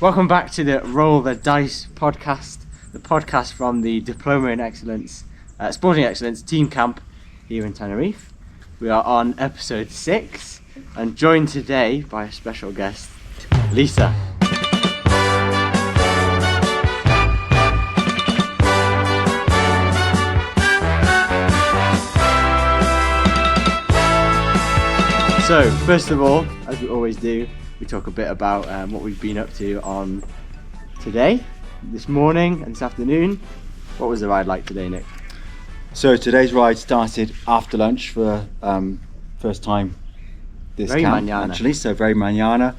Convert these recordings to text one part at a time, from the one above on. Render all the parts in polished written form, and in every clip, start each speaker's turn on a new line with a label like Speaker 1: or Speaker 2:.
Speaker 1: Welcome back to the Roll the DiSE podcast, the podcast from the Diploma in Excellence, Sporting Excellence Team Camp here in Tenerife. We are on episode 6 and joined today by a special guest, Lisa. So, first of all, as we always do, we talk a bit about what we've been up to on today, this morning and this afternoon. What was the ride like today, Nick?
Speaker 2: So today's ride started after lunch for first time this
Speaker 1: Very
Speaker 2: camp,
Speaker 1: mañana.
Speaker 2: actually, so very mañana.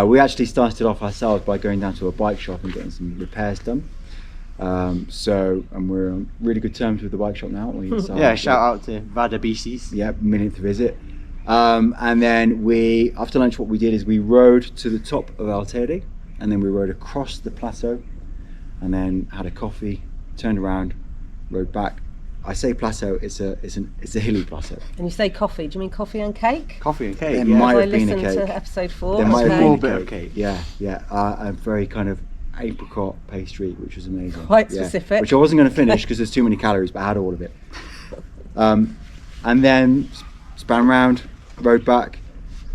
Speaker 2: We actually started off ourselves by going down to a bike shop and getting some repairs done. And we're on really good terms with the bike shop now, aren't we? So,
Speaker 1: Yeah, shout out to Vada BCs.
Speaker 2: Yeah, millionth visit. And then after lunch, what we did is we rode to the top of El Tede, and then we rode across the plateau, and then had a coffee, turned around, rode back. I say plateau, it's a hilly plateau.
Speaker 3: And you say coffee, do you mean coffee and cake?
Speaker 1: Coffee and cake,
Speaker 2: There
Speaker 1: yeah.
Speaker 2: might
Speaker 3: I
Speaker 2: have been a
Speaker 3: listened
Speaker 2: cake.
Speaker 3: to episode 4.
Speaker 2: There might have
Speaker 1: small
Speaker 2: been a
Speaker 1: bit of cake.
Speaker 2: Yeah. A very kind of apricot pastry, which was amazing.
Speaker 3: Quite
Speaker 2: Yeah.
Speaker 3: specific.
Speaker 2: Which I wasn't going to finish because there's too many calories, but I had all of it. And then span round, rode back,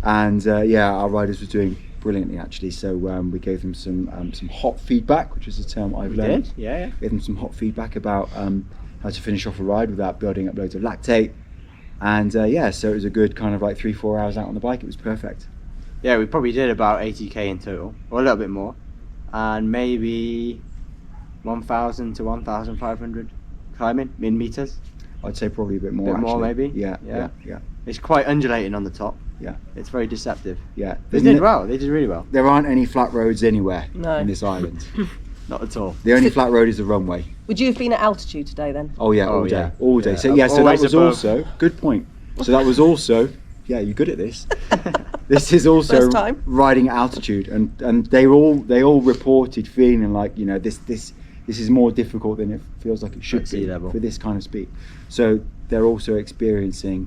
Speaker 2: and our riders were doing brilliantly actually. So we gave them some hot feedback, which is a term I've learned.
Speaker 1: Did? Yeah.
Speaker 2: Gave them some hot feedback about how to finish off a ride without building up loads of lactate. And so it was a good kind of like 3-4 hours out on the bike. It was perfect.
Speaker 1: Yeah, we probably did about 80k in total, or a little bit more, and maybe 1,000 to 1,500 climbing in meters.
Speaker 2: I'd say probably a bit more.
Speaker 1: Bit more,
Speaker 2: actually.
Speaker 1: maybe?
Speaker 2: Yeah.
Speaker 1: It's quite undulating on the top.
Speaker 2: Yeah.
Speaker 1: It's very deceptive.
Speaker 2: Yeah.
Speaker 1: They did well. They did really well.
Speaker 2: There aren't any flat roads anywhere
Speaker 3: No.
Speaker 2: in this island.
Speaker 1: Not at all.
Speaker 2: The only flat road is the runway.
Speaker 3: Would you have been at altitude today then?
Speaker 2: Oh yeah, all
Speaker 1: Oh,
Speaker 2: day,
Speaker 1: yeah.
Speaker 2: all day.
Speaker 1: Yeah.
Speaker 2: So that
Speaker 1: Always
Speaker 2: was
Speaker 1: above.
Speaker 2: also good point. So that was also you're good at this. This is also
Speaker 3: First time.
Speaker 2: riding at altitude, and they all reported feeling like this is more difficult than it feels like it should
Speaker 1: At
Speaker 2: be
Speaker 1: sea level.
Speaker 2: for this kind of speed. So they're also experiencing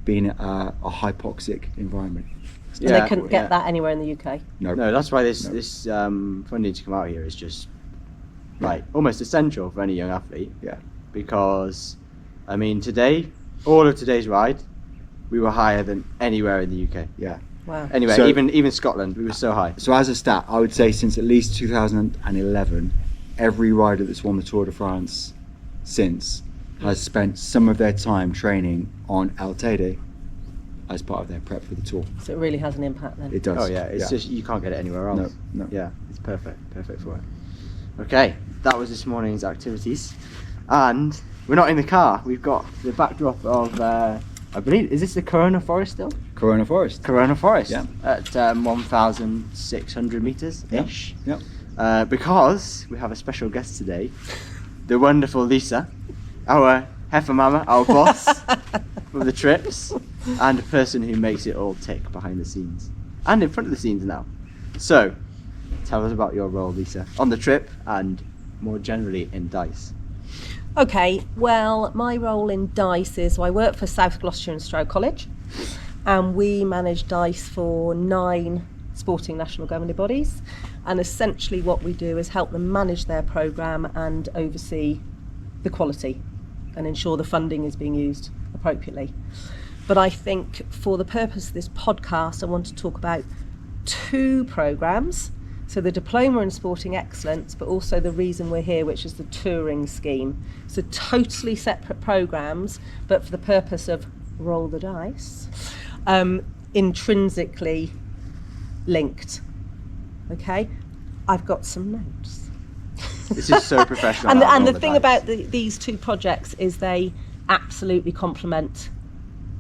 Speaker 2: being a hypoxic environment.
Speaker 3: And they couldn't get that anywhere in the UK.
Speaker 1: No, that's why this funding to come out here is just like almost essential for any young athlete.
Speaker 2: Yeah.
Speaker 1: Because, I mean, all of today's ride, we were higher than anywhere in the UK.
Speaker 2: Yeah.
Speaker 3: Wow.
Speaker 1: Anyway,
Speaker 2: So-
Speaker 1: even Scotland, we were so high.
Speaker 2: So as a stat, I would say since at least 2011, every rider that's won the Tour de France since has spent some of their time training on El Tede as part of their prep for the Tour.
Speaker 3: So it really has an impact then.
Speaker 2: It does.
Speaker 1: Oh yeah, it's just you can't get it anywhere else.
Speaker 2: No.
Speaker 1: Yeah, it's perfect for it. Okay, that was this morning's activities, and we're not in the car. We've got the backdrop of I believe, is this the Corona Forest still?
Speaker 2: Corona Forest.
Speaker 1: Corona Forest.
Speaker 2: Yeah.
Speaker 1: At 1,600 meters ish.
Speaker 2: Yep.
Speaker 1: Because we have a special guest today, the wonderful Lisa, our heifer mama, our boss of the trips, and a person who makes it all tick behind the scenes and in front of the scenes now. So, tell us about your role, Lisa, on the trip and more generally in DiSE.
Speaker 3: Okay, well, my role in DiSE is I work for South Gloucestershire and Stroud College, and we manage DiSE for 9 sporting national governing bodies, and essentially what we do is help them manage their programme and oversee the quality and ensure the funding is being used appropriately. But I think for the purpose of this podcast, I want to talk about 2 programmes. So the Diploma in Sporting Excellence, but also the reason we're here, which is the Turing scheme. So totally separate programmes, but for the purpose of Roll the DiSE, intrinsically linked. Okay, I've got some notes.
Speaker 1: This is so professional.
Speaker 3: And
Speaker 1: Roll
Speaker 3: the
Speaker 1: the
Speaker 3: thing
Speaker 1: DiSE.
Speaker 3: about these 2 projects is they absolutely complement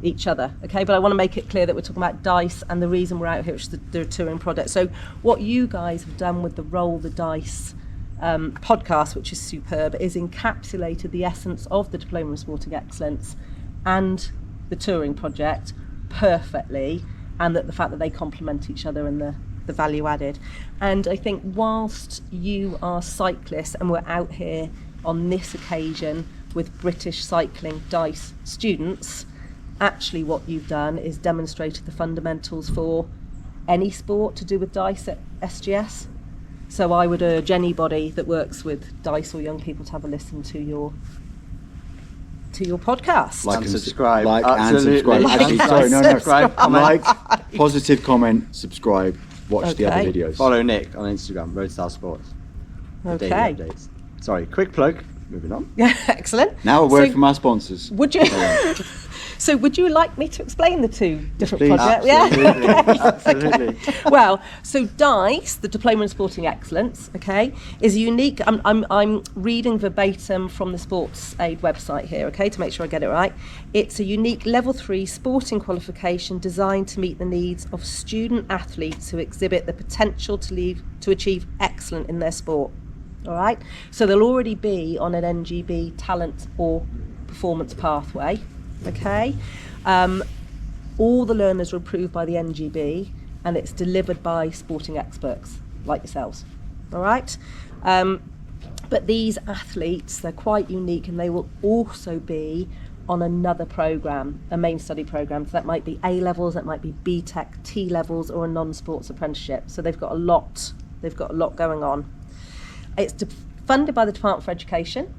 Speaker 3: each other, okay? But I want to make it clear that we're talking about DiSE and the reason we're out here, which is the Turing project. So what you guys have done with the Roll the DiSE podcast, which is superb, is encapsulated the essence of the Diploma in Sporting Excellence and the Turing project perfectly, and that the fact that they complement each other and the value added. And I think whilst you are cyclists and we're out here on this occasion with British Cycling DiSE students, actually what you've done is demonstrated the fundamentals for any sport to do with DiSE at SGS. So I would urge anybody that works with DiSE or young people to have a listen to your podcast.
Speaker 2: Like
Speaker 1: And
Speaker 2: and
Speaker 1: subscribe.
Speaker 2: Like
Speaker 1: Absolutely.
Speaker 2: and subscribe.
Speaker 3: Like
Speaker 2: Actually,
Speaker 3: and
Speaker 2: sorry, no.
Speaker 3: subscribe.
Speaker 1: Comment.
Speaker 2: Like, positive comment, subscribe, watch the other
Speaker 3: Okay.
Speaker 2: videos.
Speaker 1: Follow Nick on Instagram, Roadstyle Sports. for daily
Speaker 3: Okay.
Speaker 1: updates. Sorry, quick plug. Moving on.
Speaker 3: Excellent.
Speaker 2: Now a word
Speaker 3: So
Speaker 2: from our sponsors.
Speaker 3: Would you? So would you like me to explain the two different
Speaker 2: Please.
Speaker 3: projects?
Speaker 1: Absolutely.
Speaker 3: Yeah.
Speaker 1: Absolutely.
Speaker 3: Well, so DiSE, the Diploma in Sporting Excellence, okay, is unique. I'm reading verbatim from the Sports Aid website here, okay, to make sure I get it right. It's a unique level 3 sporting qualification designed to meet the needs of student athletes who exhibit the potential to achieve excellence in their sport. All right, so they'll already be on an NGB talent or performance pathway. Okay, all the learners are approved by the NGB, and it's delivered by sporting experts like yourselves. All right, but these athletes, they're quite unique, and they will also be on another program, a main study program. So that might be A levels, that might be BTEC, T levels, or a non-sports apprenticeship. So they've got a lot. They've got a lot going on. It's funded by the Department for Education.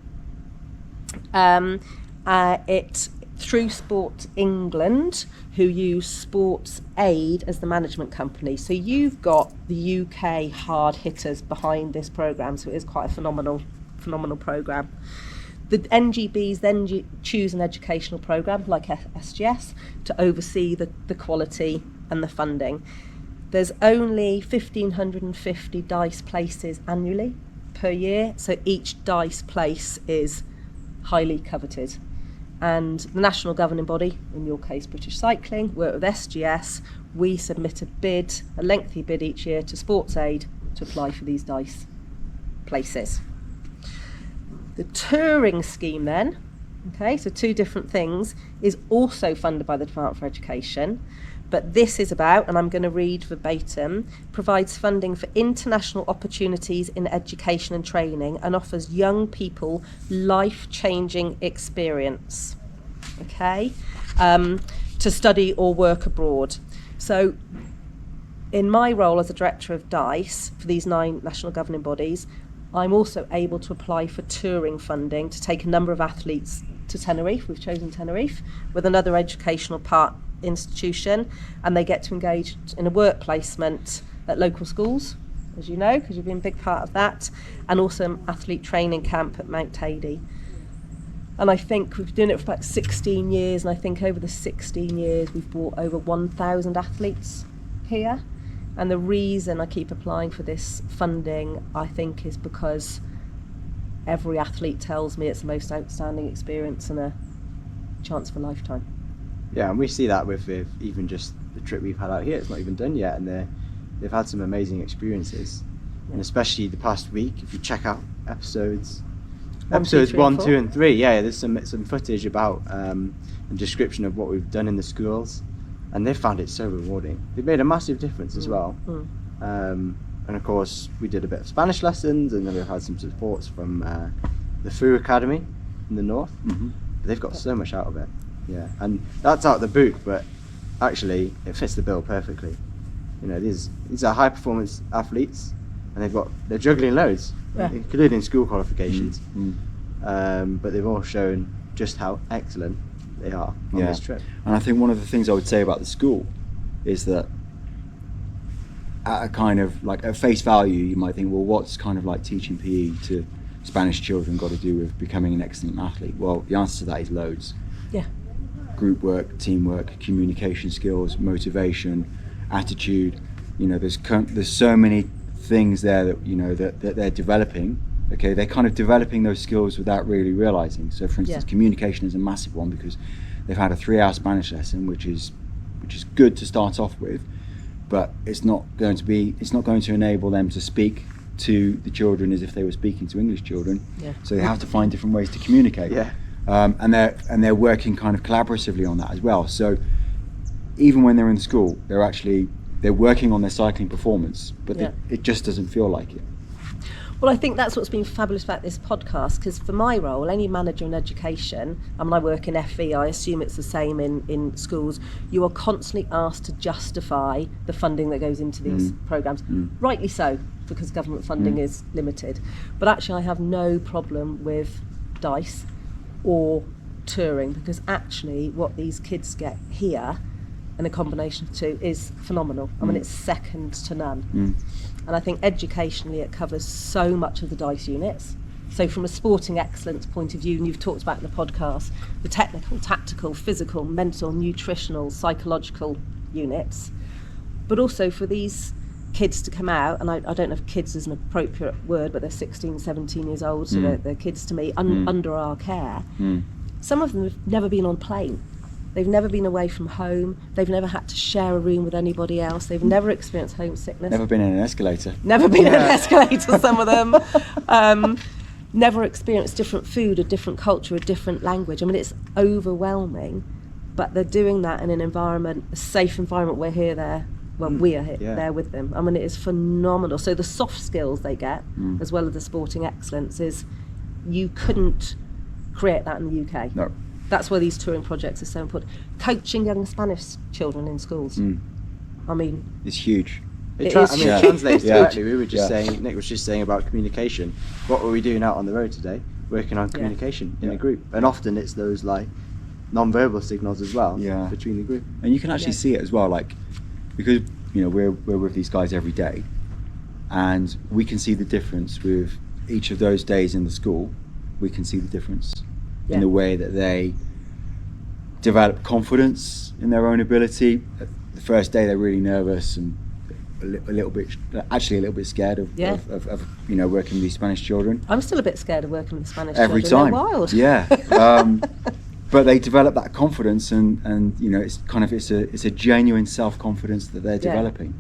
Speaker 3: It's through Sport England, who use Sports Aid as the management company. So you've got the UK hard hitters behind this programme, so it is quite a phenomenal programme. The NGBs then choose an educational programme like SGS to oversee the quality and the funding. There's only 1,550 DiSE places annually per year, so each DiSE place is highly coveted. And the national governing body, in your case British Cycling, work with SGS. We submit a lengthy bid each year to Sports Aid to apply for these DiSE places. The Turing scheme then, okay, so two different things, is also funded by the Department for Education. But this is about, and I'm going to read verbatim, provides funding for international opportunities in education and training and offers young people life-changing experience, okay, to study or work abroad. So in my role as a director of DiSE for these 9 national governing bodies, I'm also able to apply for Turing funding to take a number of athletes to Tenerife. We've chosen Tenerife with another educational institution, and they get to engage in a work placement at local schools, as you know, because you've been a big part of that, and also an athlete training camp at Mount Tady. And I think we've been doing it for about 16 years, and I think over the 16 years we've brought over 1,000 athletes here. And the reason I keep applying for this funding, I think, is because every athlete tells me it's the most outstanding experience and a chance of a lifetime.
Speaker 1: Yeah, and we see that with even just the trip we've had out here. It's not even done yet, and they've had some amazing experiences. And especially the past week, if you check out episodes 1, 2, and 3, yeah, there's some footage about a description of what we've done in the schools, and they've found it so rewarding. They've made a massive difference as well. And of course, we did a bit of Spanish lessons, and then we've had some supports from the FU Academy in the north.
Speaker 2: Mm-hmm.
Speaker 1: But they've got so much out of it. Yeah, and that's out the boot, but actually it fits the bill perfectly. You know, these are high performance athletes, and they're juggling loads, including school qualifications. But they've all shown just how excellent they are on this trip.
Speaker 2: And I think one of the things I would say about the school is that at a kind of like at face value, you might think, well, what's kind of like teaching PE to Spanish children got to do with becoming an excellent athlete? Well, the answer to that is loads.
Speaker 3: Yeah.
Speaker 2: Group work, teamwork, communication skills, motivation, attitude. You know, there's so many things there that, you know, that they're developing. Okay, they're kind of developing those skills without really realizing. So, for instance, communication is a massive one because they've had a 3-hour Spanish lesson, which is good to start off with, but it's not going to enable them to speak to the children as if they were speaking to English children. Yeah. So they have to find different ways to communicate.
Speaker 1: Yeah.
Speaker 2: And they're working kind of collaboratively on that as well. So even when they're in school, they're working on their cycling performance, but it just doesn't feel like it.
Speaker 3: Well, I think that's what's been fabulous about this podcast, because for my role, any manager in education, I mean, I work in FE, I assume it's the same in schools, you are constantly asked to justify the funding that goes into these programmes. Rightly so, because government funding is limited. But actually, I have no problem with DiSE or Turing, because actually what these kids get here, and a combination of two, is phenomenal. I mean, it's second to none. And I think educationally it covers so much of the DiSE units. So from a sporting excellence point of view, and you've talked about in the podcast, the technical, tactical, physical, mental, nutritional, psychological units, but also for these kids to come out, and I don't know if kids is an appropriate word, but they're 16, 17 years old, so they're kids to me, under our care. Some of them have never been on a plane. They've never been away from home. They've never had to share a room with anybody else. They've never experienced homesickness.
Speaker 2: Never been in an escalator.
Speaker 3: Never been in an escalator, some of them. Never experienced different food, a different culture, a different language. I mean, it's overwhelming, but they're doing that in an environment, a safe environment. We're here, there. Well, we are here, there with them. I mean, it is phenomenal. So the soft skills they get, as well as the sporting excellence, is you couldn't create that in the UK.
Speaker 2: No.
Speaker 3: That's why these Turing projects are so important. Coaching young Spanish children in schools. I mean,
Speaker 2: it's huge.
Speaker 1: It
Speaker 3: is
Speaker 1: translates
Speaker 2: Yeah.
Speaker 1: directly. We were just saying, Nick was just saying about communication. What were we doing out on the road today? Working on communication in a group. And often it's those like non-verbal signals as well between the group.
Speaker 2: And you can actually see it as well, like, because we're with these guys every day, and we can see the difference with each of those days in the school. We can see the difference in the way that they develop confidence in their own ability. The first day they're really nervous and a little bit scared of working with these Spanish children.
Speaker 3: I'm still a bit scared of working with Spanish
Speaker 2: Every
Speaker 3: children.
Speaker 2: time.
Speaker 3: They're wild.
Speaker 2: Yeah. But they develop that confidence, and it's a genuine self-confidence that they're developing,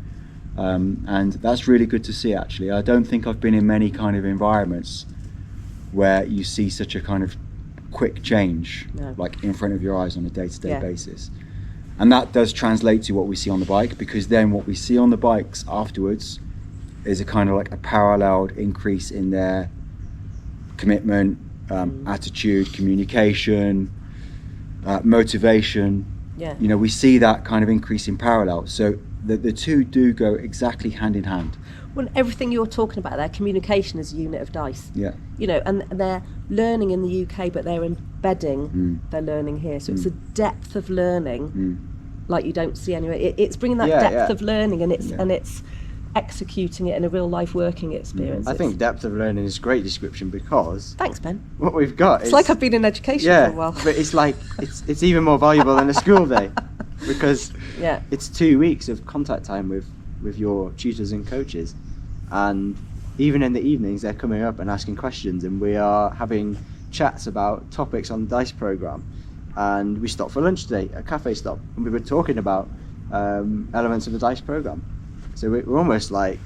Speaker 2: and that's really good to see. Actually, I don't think I've been in many kind of environments where you see such a kind of quick change, like in front of your eyes on a day-to-day basis. And that does translate to what we see on the bike, because then what we see on the bikes afterwards is a kind of like a paralleled increase in their commitment, attitude, communication, motivation. We see that kind of increase in parallel. So the two do go exactly hand in hand.
Speaker 3: Well, everything you're talking about there, communication is a unit of DiSE.
Speaker 2: Yeah.
Speaker 3: And they're learning in the UK, but they're embedding their learning here. So it's a depth of learning like you don't see anywhere. It's bringing that depth of learning, and it's executing it in a real life working experience.
Speaker 1: I think depth of learning is a great description, because
Speaker 3: Thanks, Ben.
Speaker 1: what we've got is...
Speaker 3: It's like I've been in education for a while.
Speaker 1: but it's like it's even more valuable than a school day, because it's 2 weeks of contact time with your tutors and coaches, and even in the evenings they're coming up and asking questions, and we are having chats about topics on the DiSE programme. And we stopped for lunch today, a cafe stop, and we were talking about elements of the DiSE programme. So we're almost like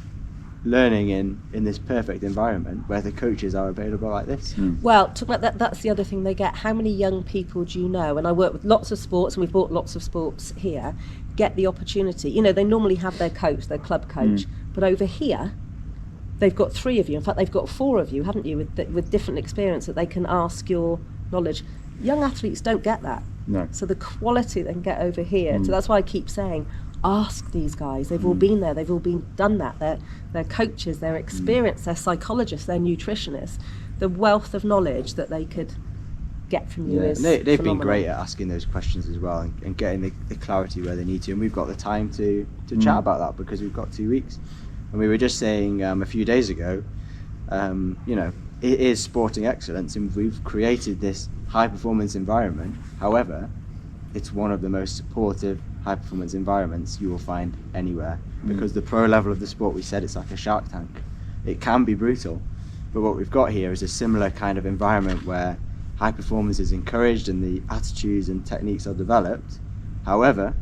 Speaker 1: learning in this perfect environment where the coaches are available like this.
Speaker 3: Well, talk about that, that's the other thing they get. How many young people do you know, and I work with lots of sports, and we've bought lots of sports here, get the opportunity. They normally have their coach, their club coach, but over here they've got 3 of you. In fact, they've got 4 of you, haven't you, with different experience that they can ask your knowledge. Young athletes don't get that.
Speaker 2: No.
Speaker 3: So the quality they can get over here. So that's why I keep saying, ask these guys. They've all been there. They've all done that. They're coaches. They're experienced. They're psychologists. They're nutritionists. The wealth of knowledge that they could get from you is
Speaker 1: they've
Speaker 3: phenomenal.
Speaker 1: been great at asking those questions as well, and getting the clarity where they need to. And we've got the time to chat about that, because we've got 2 weeks. And we were just saying a few days ago, it is sporting excellence, and we've created this high performance environment. However, it's one of the most supportive high performance environments you will find anywhere, because the pro level of the sport, we said, it's like a shark tank. It can be brutal, but what we've got here is a similar kind of environment where high performance is encouraged and the attitudes and techniques are developed. However,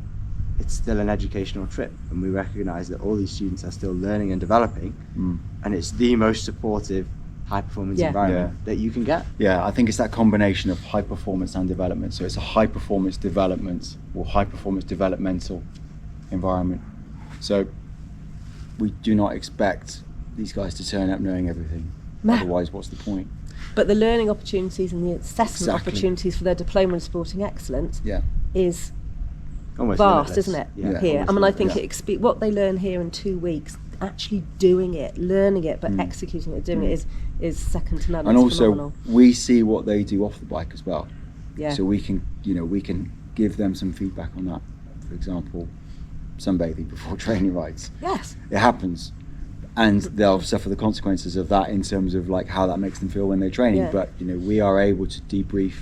Speaker 1: it's still an educational trip, and we recognise that all these students are still learning and developing, and it's the most supportive high performance environment that you can get.
Speaker 2: Yeah, I think it's that combination of high performance and development. So it's a high performance development or high performance developmental environment. So we do not expect these guys to turn up knowing everything.
Speaker 3: No.
Speaker 2: Otherwise, what's the point?
Speaker 3: But the learning opportunities and the assessment
Speaker 2: Exactly.
Speaker 3: opportunities for their diploma in sporting excellence
Speaker 2: Yeah.
Speaker 3: is
Speaker 1: Almost
Speaker 3: vast,
Speaker 1: limitless.
Speaker 3: isn't it?
Speaker 2: Yeah.
Speaker 3: Here, I
Speaker 1: almost
Speaker 3: mean, I think
Speaker 1: limitless.
Speaker 3: what they learn here in 2 weeks, actually doing it, learning it, but executing it, doing it is second to none.
Speaker 2: And
Speaker 3: It's
Speaker 2: also,
Speaker 3: phenomenal.
Speaker 2: we see what they do off the bike as well.
Speaker 3: Yeah.
Speaker 2: So we can give them some feedback on that. For example, sunbathing before training rides.
Speaker 3: Yes.
Speaker 2: It happens, and they'll suffer the consequences of that in terms of like how that makes them feel when they're training.
Speaker 3: Yeah.
Speaker 2: But we are able to debrief.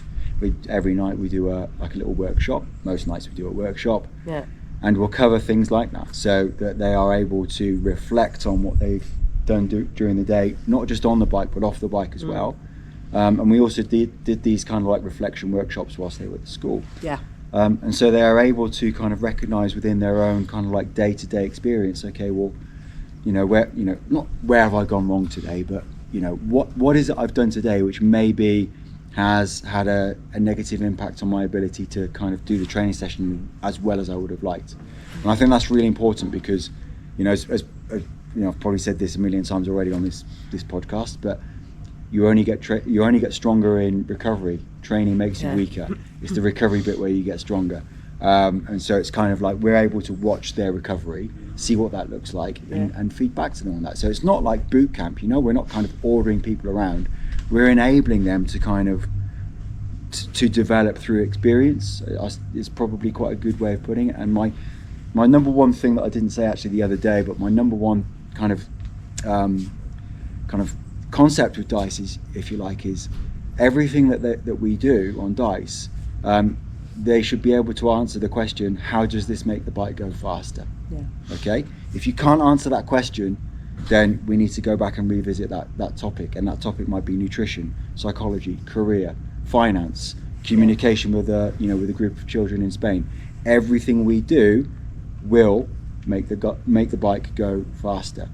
Speaker 2: Every night we do a little workshop. Most nights we do a workshop,
Speaker 3: Yeah.
Speaker 2: and we'll cover things like that, so that they are able to reflect on what they've done during the day, not just on the bike but off the bike as well. And we also did these kind of like reflection workshops whilst they were at the school.
Speaker 3: Yeah.
Speaker 2: And so they are able to kind of recognise within their own kind of like day-to-day experience, okay, well, where, not where have I gone wrong today, but what is it I've done today which maybe has had a negative impact on my ability to kind of do the training session as well as I would have liked. And I think that's really important because, as I've probably said this a million times already on this podcast, but you only get stronger in recovery. Training makes you weaker. It's the recovery bit where you get stronger. And so it's kind of like we're able to watch their recovery, see what that looks like, and feed back to them on that. So it's not like boot camp, we're not kind of ordering people around. We're enabling them to kind of to develop through experience. It's probably quite a good way of putting it. And my number one thing that I didn't say actually the other day, but my number one kind of concept with DiSE is, if you like, is everything that we do on DiSE. They should be able to answer the question, how does this make the bike go faster?
Speaker 3: Yeah.
Speaker 2: Okay. If you can't answer that question, then we need to go back and revisit that topic, and that topic might be nutrition, psychology, career, finance, communication with a group of children in Spain. Everything we do will make the bike go faster.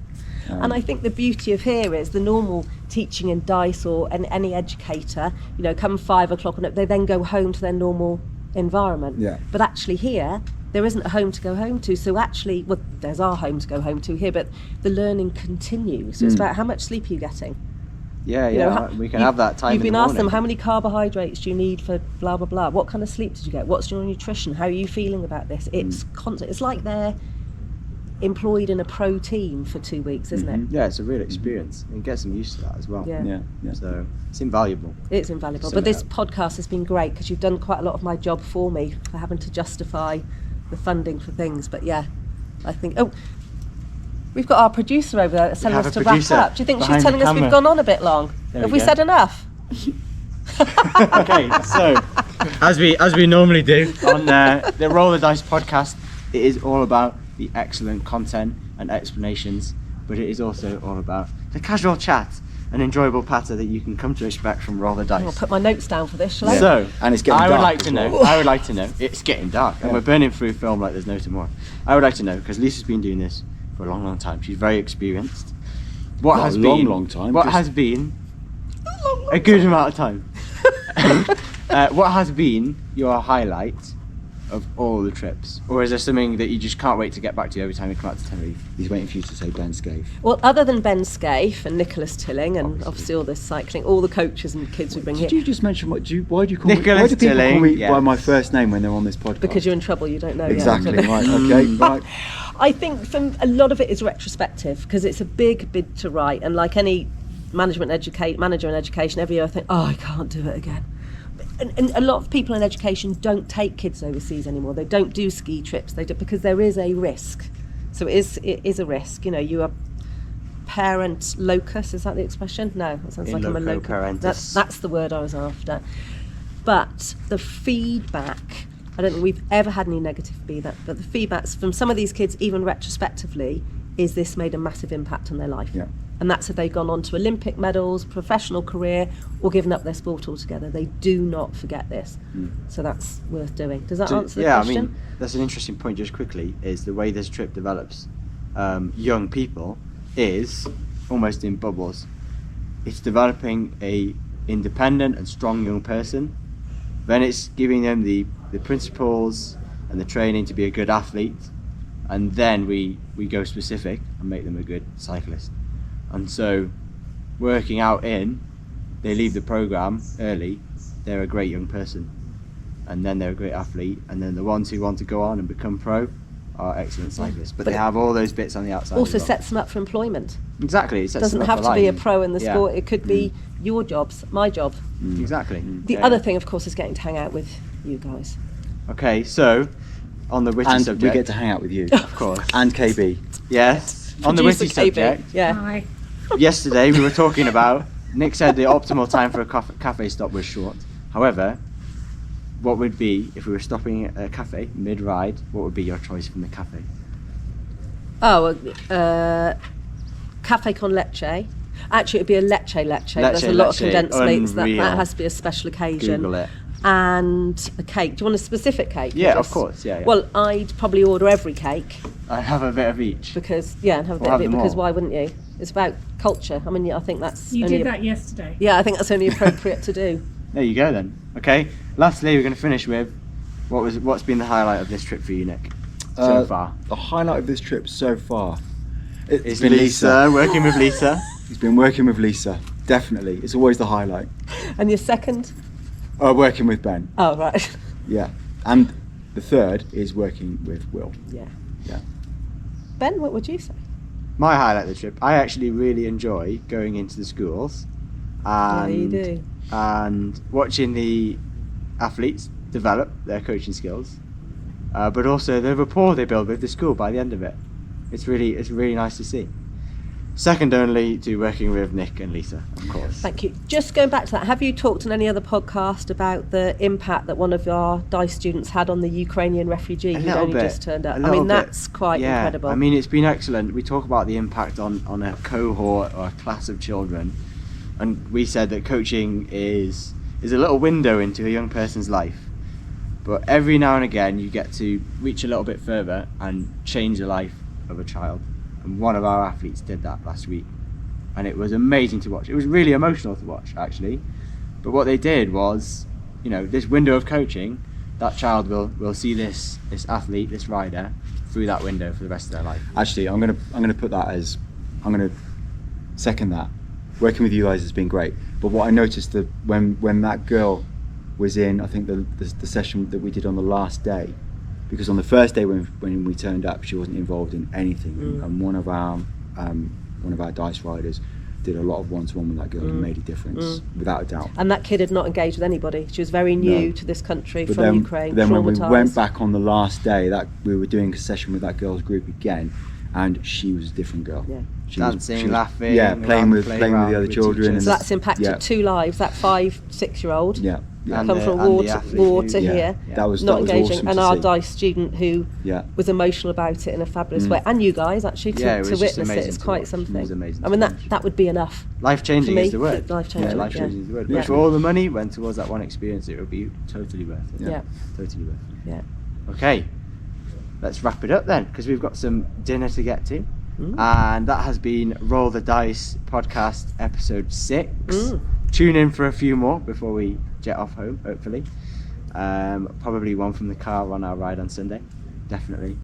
Speaker 3: And I think the beauty of here is the normal teaching in DiSE or any educator, come 5 o'clock and they then go home to their normal environment.
Speaker 2: Yeah.
Speaker 3: But actually here, there isn't a home to go home to. So actually, well, there's our home to go home to here, but the learning continues. So it's about how much sleep are you getting?
Speaker 1: Yeah, we can have that time.
Speaker 3: You've been
Speaker 1: in the
Speaker 3: asked them,
Speaker 1: morning.
Speaker 3: how many carbohydrates do you need for blah, blah, blah? What kind of sleep did you get? What's your nutrition? How are you feeling about this? It's constant. It's like they're employed in a pro team for 2 weeks, isn't it?
Speaker 1: Yeah, it's a real experience, and get some used to that as well.
Speaker 3: Yeah.
Speaker 2: Yeah.
Speaker 1: So it's invaluable.
Speaker 3: It's invaluable.
Speaker 1: Sum
Speaker 3: But
Speaker 1: it
Speaker 3: this
Speaker 1: up.
Speaker 3: podcast has been great because you've done quite a lot of my job for me for having to justify the funding for things. But yeah, I think. Oh, we've got our producer over there that's telling
Speaker 1: have
Speaker 3: us
Speaker 1: a
Speaker 3: to wrap
Speaker 1: producer
Speaker 3: up. Do you think she's
Speaker 1: behind the
Speaker 3: telling us we've
Speaker 1: camera.
Speaker 3: gone on a bit long?
Speaker 1: There
Speaker 3: Have
Speaker 1: we
Speaker 3: we
Speaker 1: go.
Speaker 3: said enough?
Speaker 1: Okay, so as we normally do on the Roll the DiSE podcast, it is all about the excellent content and explanations, but it is also all about the casual chat and enjoyable patter that you can come to expect from Roll the
Speaker 3: I'll
Speaker 1: DiSE.
Speaker 3: put my notes down for this, shall I?
Speaker 1: So,
Speaker 2: And it's getting
Speaker 1: I would
Speaker 2: dark
Speaker 1: like
Speaker 2: as
Speaker 1: to know.
Speaker 2: well.
Speaker 1: I would like to know. It's getting dark, and
Speaker 2: Yeah.
Speaker 1: we're burning through film like there's no tomorrow. I would like to know, because Lisa's been doing this for a long, long time. She's very experienced. What
Speaker 2: Not
Speaker 1: has
Speaker 2: a long,
Speaker 1: been?
Speaker 2: long time,
Speaker 1: What
Speaker 2: just-
Speaker 1: has been? A good amount of time. What has been your highlight of all the trips, or is there something that you just can't wait to get back to every time you come out to Tenerife?
Speaker 2: He's waiting for you to say Ben Scaife.
Speaker 3: Well, other than Ben Scaife and Nicholas Tilling and obviously all this cycling, all the coaches and kids we bring here.
Speaker 2: Did you just mention why do you call me?
Speaker 1: Nicholas
Speaker 2: Why do people call
Speaker 1: Tilling,
Speaker 2: me
Speaker 1: yeah.
Speaker 2: by my first name when they're on this podcast?
Speaker 3: Because you're in trouble, you don't know yet.
Speaker 2: exactly right. Okay, right.
Speaker 3: I think a lot of it is retrospective because it's a big bid to write, and like any manager in education, every year I think, oh, I can't do it again. And a lot of people in education don't take kids overseas anymore. They don't do ski trips. They do because there is a risk. So it is a risk. You are parent locus. Is that the expression? No, that sounds
Speaker 1: In
Speaker 3: like I'm a
Speaker 1: loco
Speaker 3: locus.
Speaker 1: parentis.
Speaker 3: That's the word I was after. But the feedback, I don't think we've ever had any negative feedback, but the feedbacks from some of these kids, even retrospectively, is this made a massive impact on their life.
Speaker 2: Yeah.
Speaker 3: And that's if they've gone on to Olympic medals, professional career, or given up their sport altogether. They do not forget this. So that's worth doing. Does that answer the question?
Speaker 1: I mean, that's an interesting point. Just quickly, is the way this trip develops young people is almost in bubbles. It's developing a independent and strong young person. Then it's giving them the principles and the training to be a good athlete, and then we go specific and make them a good cyclist. And so, working out they leave the program early, they're a great young person. And then they're a great athlete. And then the ones who want to go on and become pro are excellent cyclists. But they have all those bits on the outside.
Speaker 3: Also
Speaker 1: as well.
Speaker 3: sets them up for employment.
Speaker 1: Exactly. It sets
Speaker 3: Doesn't
Speaker 1: them up
Speaker 3: have
Speaker 1: for
Speaker 3: to be a
Speaker 1: life.
Speaker 3: pro in the
Speaker 1: Yeah.
Speaker 3: sport. It could be your jobs, my job.
Speaker 1: Exactly.
Speaker 3: The other thing, of course, is getting to hang out with you guys.
Speaker 1: Okay, so on the witty
Speaker 2: And
Speaker 1: subject,
Speaker 2: we get to hang out with you.
Speaker 1: of course.
Speaker 2: And KB.
Speaker 1: Yes. On the
Speaker 3: Producer
Speaker 1: witty
Speaker 3: KB.
Speaker 1: subject,
Speaker 3: Yeah.
Speaker 4: Hi.
Speaker 1: yesterday we were talking about. Nick said the optimal time for a cafe stop was short. However, what would be if we were stopping at a cafe mid-ride? What would be your choice from the cafe?
Speaker 3: Oh, cafe con leche. Actually, it'd be a leche. There's a lot of
Speaker 1: leche,
Speaker 3: condensed meats.
Speaker 1: unreal.
Speaker 3: That has to be a special occasion.
Speaker 1: Google it.
Speaker 3: And a cake. Do you want a specific cake? or
Speaker 1: Yeah, of
Speaker 3: just-
Speaker 1: course. Yeah.
Speaker 3: Well, I'd probably order every cake
Speaker 1: I have a bit of each.
Speaker 3: because and have a
Speaker 1: We'll
Speaker 3: bit
Speaker 1: have
Speaker 3: of it
Speaker 1: them
Speaker 3: because
Speaker 1: all.
Speaker 3: why wouldn't you? It's about culture. I mean, I think that's
Speaker 4: You
Speaker 3: only
Speaker 4: did that yesterday.
Speaker 3: Yeah, I think that's only appropriate to do.
Speaker 1: There you go then. Okay. Lastly, we're going to finish with what's been the highlight of this trip for you, Nick, so far?
Speaker 2: The highlight of this trip so far.
Speaker 1: It's been Lisa, working with Lisa.
Speaker 2: It's been working with Lisa. Definitely. It's always the highlight.
Speaker 3: And your second?
Speaker 2: Working with Ben.
Speaker 3: Oh, right.
Speaker 2: Yeah. And the third is working with Will.
Speaker 3: Yeah.
Speaker 2: Yeah.
Speaker 3: Ben, what would you say?
Speaker 1: My highlight of the trip, I actually really enjoy going into the schools
Speaker 3: Yeah, you
Speaker 1: and,
Speaker 3: do.
Speaker 1: and watching the athletes develop their coaching skills, but also the rapport they build with the school by the end of it. It's really nice to see. Second only to working with Nick and Lisa, of course.
Speaker 3: Thank you. Just going back to that, have you talked on any other podcast about the impact that one of our DiSE students had on the Ukrainian refugee who only just turned up? I mean, that's quite incredible.
Speaker 1: I mean, it's been excellent. We talk about the impact on a cohort or a class of children, and we said that coaching is a little window into a young person's life. But every now and again, you get to reach a little bit further and change the life of a child. And one of our athletes did that last week. And it was amazing to watch. It was really emotional to watch, actually. But what they did was, this window of coaching, that child will see this athlete, this rider, through that window for the rest of their life.
Speaker 2: Actually, I'm gonna put that as, I'm gonna second that. Working with you guys has been great. But what I noticed that when that girl was in, I think the session that we did on the last day, because on the first day when we turned up, she wasn't involved in anything, and one of our DiSE riders did a lot of one-to-one with that girl and made a difference, without a doubt.
Speaker 3: And that kid had not engaged with anybody. She was very new
Speaker 2: No.
Speaker 3: to this country,
Speaker 2: But
Speaker 3: from Ukraine,
Speaker 2: then when we
Speaker 3: traumatised.
Speaker 2: went back on the last day, that we were doing a session with that girl's group again, and she was a different girl.
Speaker 3: Yeah.
Speaker 1: Dancing, laughing,
Speaker 2: yeah, playing with
Speaker 1: playing
Speaker 2: the
Speaker 1: around
Speaker 2: other
Speaker 1: with
Speaker 2: children.
Speaker 1: teachers.
Speaker 2: And
Speaker 3: So that's impacted
Speaker 2: yeah.
Speaker 3: 2 lives, that 5-6-year-old.
Speaker 2: Yeah, yeah.
Speaker 1: And
Speaker 3: Come
Speaker 1: the-
Speaker 3: from
Speaker 1: and the
Speaker 3: war
Speaker 1: athlete
Speaker 3: to
Speaker 1: who-
Speaker 3: here,
Speaker 1: Yeah.
Speaker 2: That was
Speaker 3: not
Speaker 2: that was
Speaker 3: engaging,
Speaker 2: awesome
Speaker 3: and
Speaker 2: to
Speaker 3: our
Speaker 2: see.
Speaker 3: DiSE student who
Speaker 2: Yeah.
Speaker 3: was emotional about it in a fabulous way, and you guys actually to
Speaker 1: Yeah, it was just
Speaker 3: witness it
Speaker 1: amazing
Speaker 3: is
Speaker 1: to
Speaker 3: quite
Speaker 1: watch.
Speaker 3: something.
Speaker 1: It was amazing
Speaker 3: I mean
Speaker 1: to
Speaker 3: that
Speaker 1: watch.
Speaker 3: that would be enough.
Speaker 1: Life-changing
Speaker 3: For me,
Speaker 1: is the word.
Speaker 3: life-changing,
Speaker 1: Yeah, life-changing
Speaker 3: yeah.
Speaker 1: is the word.
Speaker 3: Yeah.
Speaker 1: But for all the money went towards that one experience, it would be totally worth it.
Speaker 3: Yeah.
Speaker 1: Totally worth it.
Speaker 3: Yeah.
Speaker 1: Okay, let's wrap it up then, because we've got some dinner to get to.
Speaker 3: Mm.
Speaker 1: And that has been Roll the DiSE podcast episode 6.
Speaker 3: Mm.
Speaker 1: Tune in for a few more before we jet off home, hopefully. Probably one from the car on our ride on Sunday, definitely.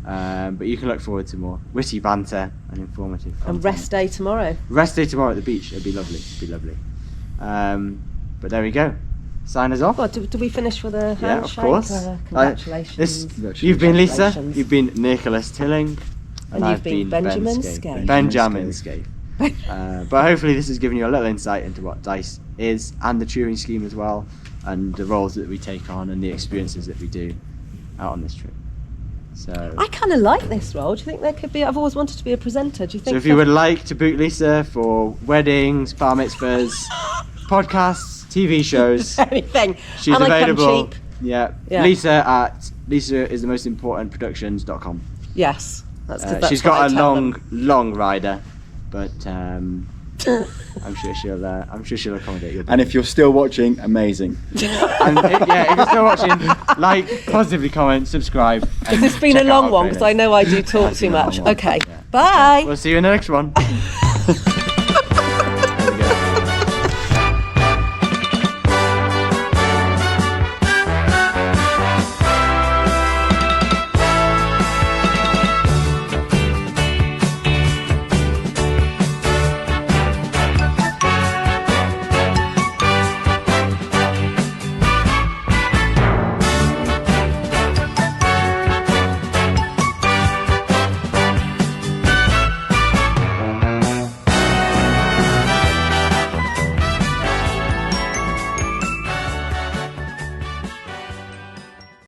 Speaker 1: But you can look forward to more witty banter and informative content.
Speaker 3: And rest day tomorrow.
Speaker 1: Rest day tomorrow at the beach. It'd be lovely. But there we go. Sign us off.
Speaker 3: God, do we finish with a handshake?
Speaker 1: Yeah, of course.
Speaker 3: Congratulations.
Speaker 1: You've been Lisa.
Speaker 3: Congratulations.
Speaker 1: You've been Nicholas Tilling.
Speaker 3: And
Speaker 1: I've
Speaker 3: you've been Benjamin Scaife.
Speaker 1: Benjamin Scaife. But hopefully this has given you a little insight into what DiSE is and the Turing scheme as well, and the roles that we take on and the experiences that we do out on this trip. So,
Speaker 3: I kind of like this role. Do you think there could be? I've always wanted to be a presenter. Do you think?
Speaker 1: if you would like to book Lisa for weddings, bar mitzvahs, podcasts, TV shows,
Speaker 3: anything,
Speaker 1: she's
Speaker 3: and
Speaker 1: available.
Speaker 3: I come cheap.
Speaker 1: Yeah.
Speaker 3: Yeah.
Speaker 1: Lisa at Lisa is the most important productions.com.
Speaker 3: Yes, that's
Speaker 1: She's
Speaker 3: what
Speaker 1: got
Speaker 3: I
Speaker 1: a
Speaker 3: tell
Speaker 1: long rider, but I'm sure she'll accommodate you.
Speaker 2: And if you're still watching, amazing.
Speaker 1: And if you're still watching, like, positively comment, subscribe.
Speaker 3: Has this been a long one? Because I know I do talk too much. Okay, bye.
Speaker 1: We'll see you in the next one.